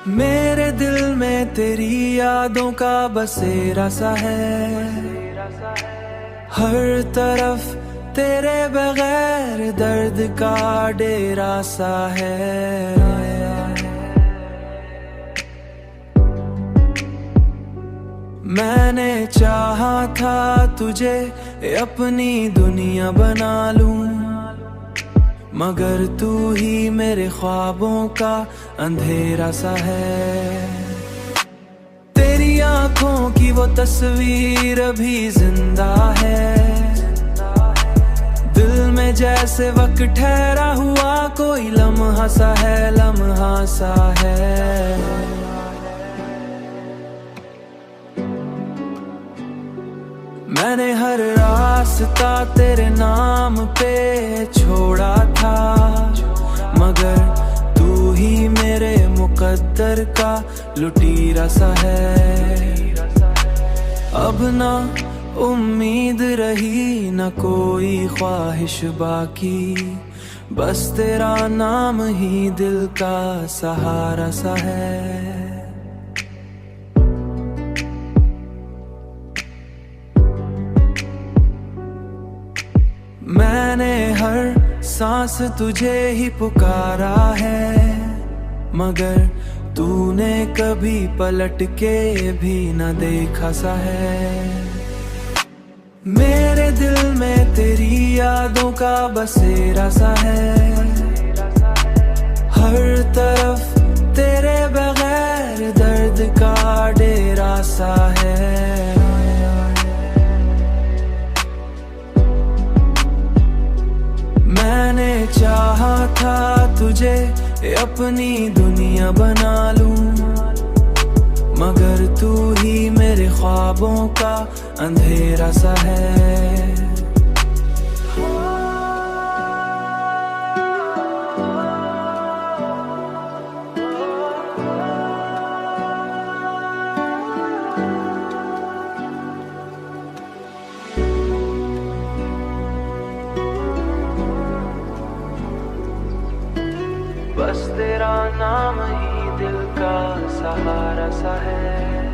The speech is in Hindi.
मेरे दिल में तेरी यादों का बसेरा सा है, हर तरफ तेरे बगैर दर्द का डेरा सा है। मैंने चाहा था तुझे अपनी दुनिया बना लूं, मगर तू ही मेरे ख्वाबों का अंधेरा सा है। तेरी आंखों की वो तस्वीर अभी जिंदा है, दिल में जैसे वक्त ठहरा हुआ कोई लम्हा सा है, लम्हा सा है। मैंने हर रास्ता तेरे नाम पे छोड़ा था, मगर तू ही मेरे मुकद्दर का लुटीरा सा है। अब ना उम्मीद रही ना कोई ख्वाहिश बाकी, बस तेरा नाम ही दिल का सहारा सा है। मैंने हर सांस तुझे ही पुकारा है, मगर तूने कभी पलट के भी न देखा सा है। मेरे दिल में तेरी यादों का बसेरा सा है, हर तरफ तेरे बगैर दर्द का डेरा सा है। मैंने चाहा था तुझे अपनी दुनिया बना लूं, मगर तू ही मेरे ख्वाबों का अंधेरा सा है। बस तेरा नाम ही दिल का सहारा सा है।